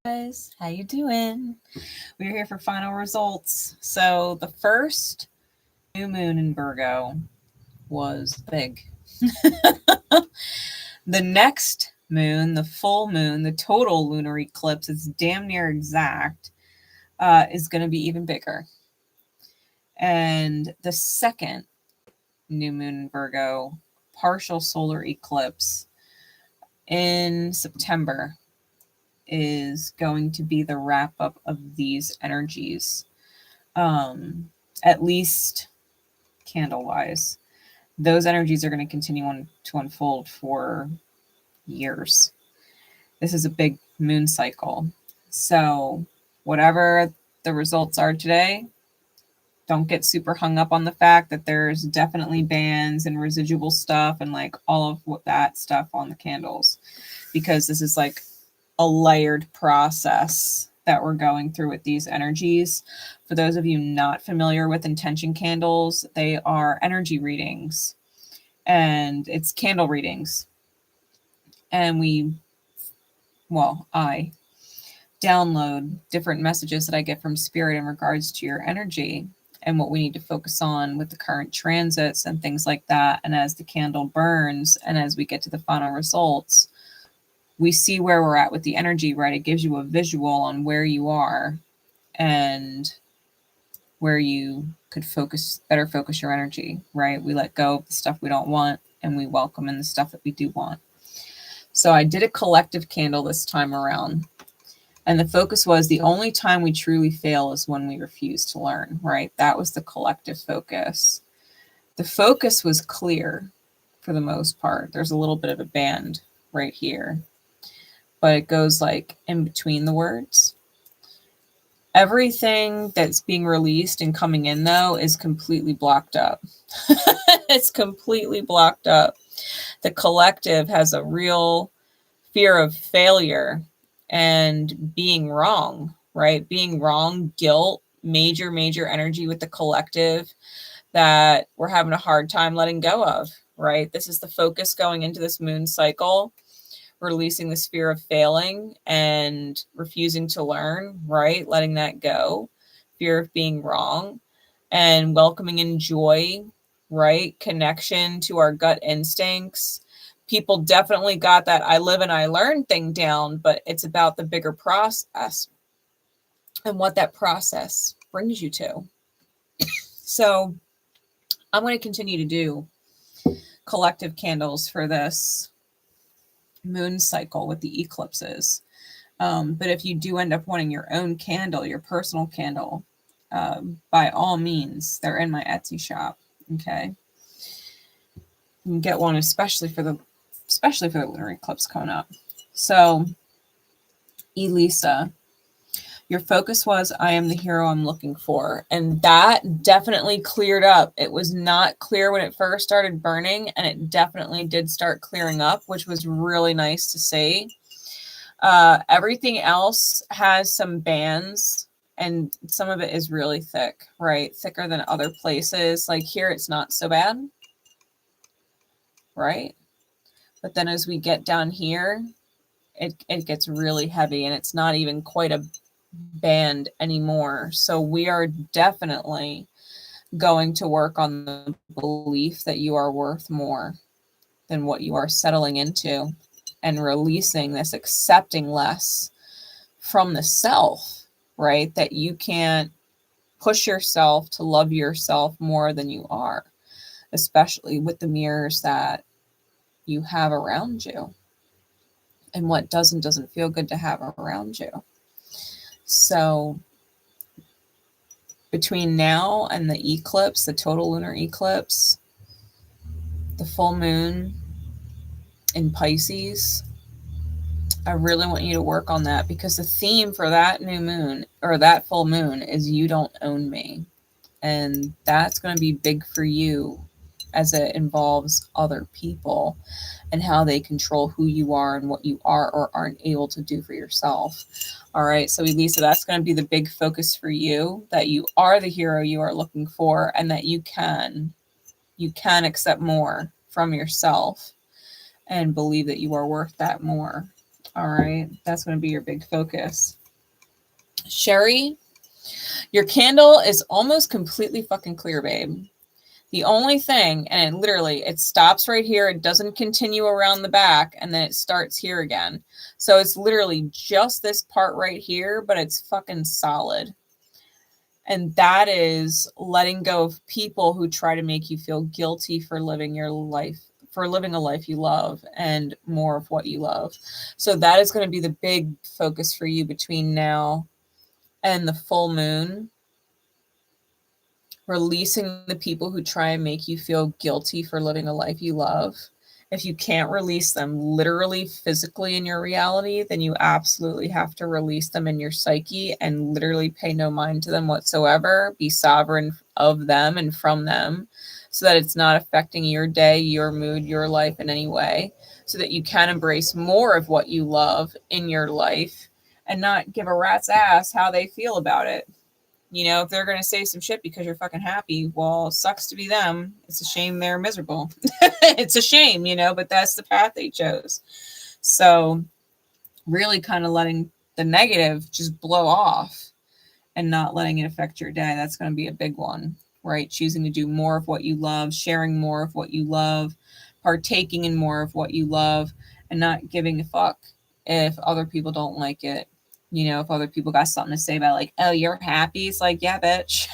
Guys, how you doing? We're here for final results. So the first new moon in Virgo was big. The next moon, the full moon, the total lunar eclipse, it's damn near exact, is going to be even bigger. And the second new moon in Virgo, partial solar eclipse in September, is going to be the wrap up of these energies, at least candle wise. Those energies are going to continue on to unfold for years. This is a big moon cycle. So whatever the results are today, don't get super hung up on the fact that there's definitely bands and residual stuff and like all of what that stuff on the candles, because this is like a layered process that we're going through with these energies. For those of you not familiar with intention candles, they are energy readings and it's candle readings. And I download different messages that I get from spirit in regards to your energy and what we need to focus on with the current transits and things like that. And as the candle burns and as we get to the final results, we see where we're at with the energy, right? It gives you a visual on where you are and where you could better focus your energy, right? We let go of the stuff we don't want and we welcome in the stuff that we do want. So I did a collective candle this time around. And the focus was the only time we truly fail is when we refuse to learn, right? That was the collective focus. The focus was clear for the most part. There's a little bit of a band right here, but it goes like in between the words. Everything that's being released and coming in, though, is completely blocked up. It's completely blocked up. The collective has a real fear of failure and being wrong, right? Being wrong, guilt, major energy with the collective that we're having a hard time letting go of, right? This is the focus going into this moon cycle, releasing this fear of failing and refusing to learn, right? Letting that go, fear of being wrong, and welcoming in joy, right? Connection to our gut instincts. People definitely got that I live and I learn thing down, but it's about the bigger process and what that process brings you to. So I'm going to continue to do collective candles for this moon cycle with the eclipses. But if you do end up wanting your own candle, your personal candle, by all means, they're in my Etsy shop. Okay. You can get one, especially for the lunar eclipse coming up. So, Elisa, your focus was, I am the hero I'm looking for. And that definitely cleared up. It was not clear when it first started burning, and it definitely did start clearing up, which was really nice to see. Everything else has some bands, and some of it is really thick, right? Thicker than other places. Like here, it's not so bad, right? But then as we get down here, it gets really heavy, and it's not even quite a band anymore. So we are definitely going to work on the belief that you are worth more than what you are settling into, and releasing this accepting less from the self, right? That you can't push yourself to love yourself more than you are, especially with the mirrors that you have around you and what doesn't feel good to have around you. So between now and the eclipse, the total lunar eclipse, the full moon in Pisces, I really want you to work on that, because the theme for that new moon or that full moon is you don't own me. And that's going to be big for you as it involves other people and how they control who you are and what you are or aren't able to do for yourself. All right. So Elisa, that's going to be the big focus for you, that you are the hero you are looking for, and that you can accept more from yourself and believe that you are worth that more. All right. That's going to be your big focus. Sherry, your candle is almost completely fucking clear, babe. The only thing, and it stops right here. It doesn't continue around the back, and then it starts here again. So it's literally just this part right here, but it's fucking solid. And that is letting go of people who try to make you feel guilty for living your life, for living a life you love and more of what you love. So that is going to be the big focus for you between now and the full moon. Releasing the people who try and make you feel guilty for living a life you love. If you can't release them literally, physically in your reality, then you absolutely have to release them in your psyche and literally pay no mind to them whatsoever. Be sovereign of them and from them so that it's not affecting your day, your mood, your life in any way, so that you can embrace more of what you love in your life and not give a rat's ass how they feel about it. You know, if they're going to say some shit because you're fucking happy, well, sucks to be them. It's a shame they're miserable. It's a shame, you know, but that's the path they chose. So really kind of letting the negative just blow off and not letting it affect your day. That's going to be a big one, right? Choosing to do more of what you love, sharing more of what you love, partaking in more of what you love, and not giving a fuck if other people don't like it. You know, if other people got something to say about like, oh, you're happy. It's like, yeah, bitch.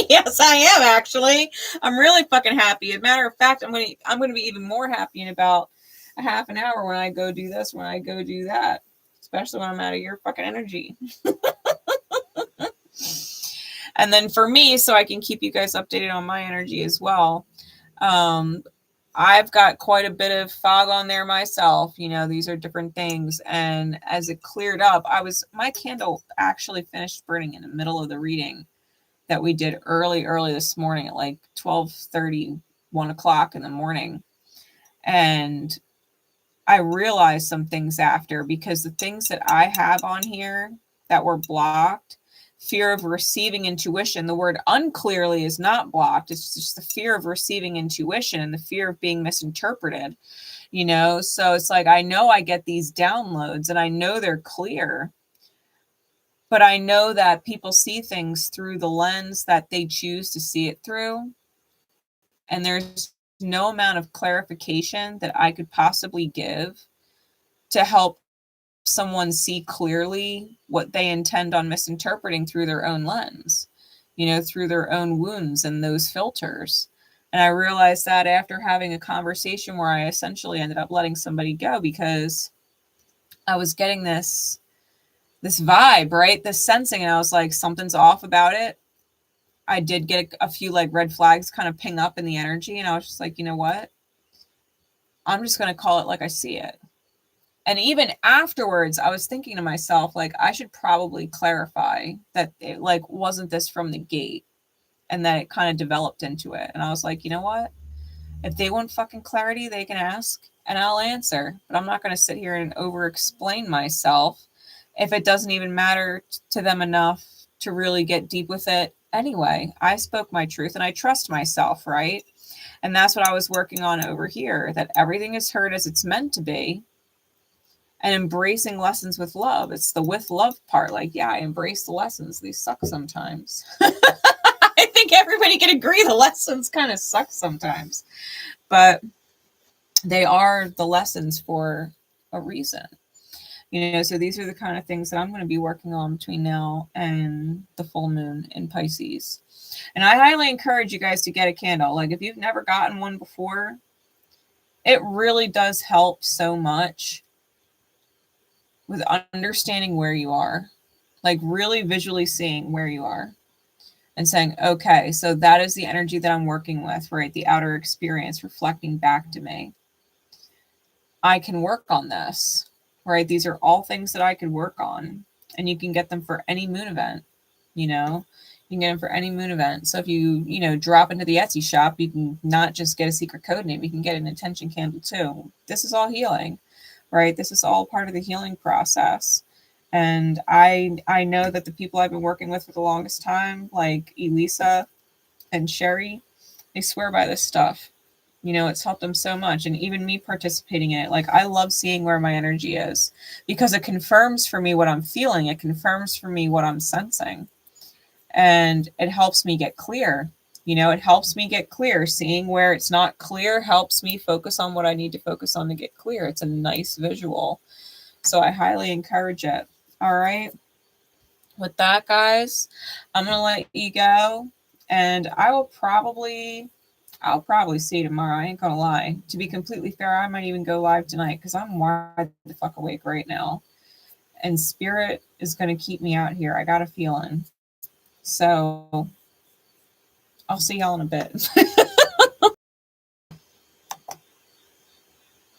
Yes, I am actually. I'm really fucking happy. As a matter of fact, I'm going to be even more happy in about a half an hour when I go do this, when I go do that, especially when I'm out of your fucking energy. And then for me, so I can keep you guys updated on my energy as well. I've got quite a bit of fog on there myself. You know, these are different things. And as it cleared up, my candle actually finished burning in the middle of the reading that we did early this morning at like 12:30, 1 o'clock in the morning. And I realized some things after, because the things that I have on here that were blocked, fear of receiving intuition. The word unclearly is not blocked. It's just the fear of receiving intuition and the fear of being misinterpreted, you know? So it's like, I know I get these downloads and I know they're clear, but I know that people see things through the lens that they choose to see it through. And there's no amount of clarification that I could possibly give to help someone see clearly what they intend on misinterpreting through their own lens, you know, through their own wounds and those filters. And I realized that after having a conversation where I essentially ended up letting somebody go because I was getting this vibe, right? This sensing, and I was like, something's off about it. I did get a few like red flags kind of ping up in the energy, and I was just like, you know what? I'm just going to call it like I see it. And even afterwards, I was thinking to myself, like, I should probably clarify that it like wasn't this from the gate, and that it kind of developed into it. And I was like, you know what? If they want fucking clarity, they can ask and I'll answer. But I'm not going to sit here and over explain myself if it doesn't even matter to them enough to really get deep with it. Anyway, I spoke my truth and I trust myself, right? And that's what I was working on over here, that everything is heard as it's meant to be. And embracing lessons with love. It's the with love part. Like, yeah, I embrace the lessons. These suck sometimes. I think everybody can agree the lessons kind of suck sometimes. But they are the lessons for a reason. You know, so these are the kind of things that I'm going to be working on between now and the full moon in Pisces. And I highly encourage you guys to get a candle. Like, if you've never gotten one before, it really does help so much with understanding where you are, like really visually seeing where you are and saying, okay, so that is the energy that I'm working with, right? The outer experience reflecting back to me. I can work on this, right? These are all things that I could work on, and you can get them for any moon event, you know, you can get them for any moon event. So if you know, drop into the Etsy shop, you can not just get a secret code name, you can get an intention candle too. This is all healing. Right? This is all part of the healing process. And I know that the people I've been working with for the longest time, like Elisa and Sherry, they swear by this stuff. You know, it's helped them so much. And even me participating in it, like I love seeing where my energy is because it confirms for me what I'm feeling. It confirms for me what I'm sensing. And it helps me get clear. You know, it helps me get clear. Seeing where it's not clear helps me focus on what I need to focus on to get clear. It's a nice visual. So I highly encourage it. All right. With that, guys, I'm going to let you go. And I'll probably see you tomorrow. I ain't gonna lie. To be completely fair, I might even go live tonight because I'm wide the fuck awake right now. And spirit is gonna keep me out here. I got a feeling. So I'll see y'all in a bit.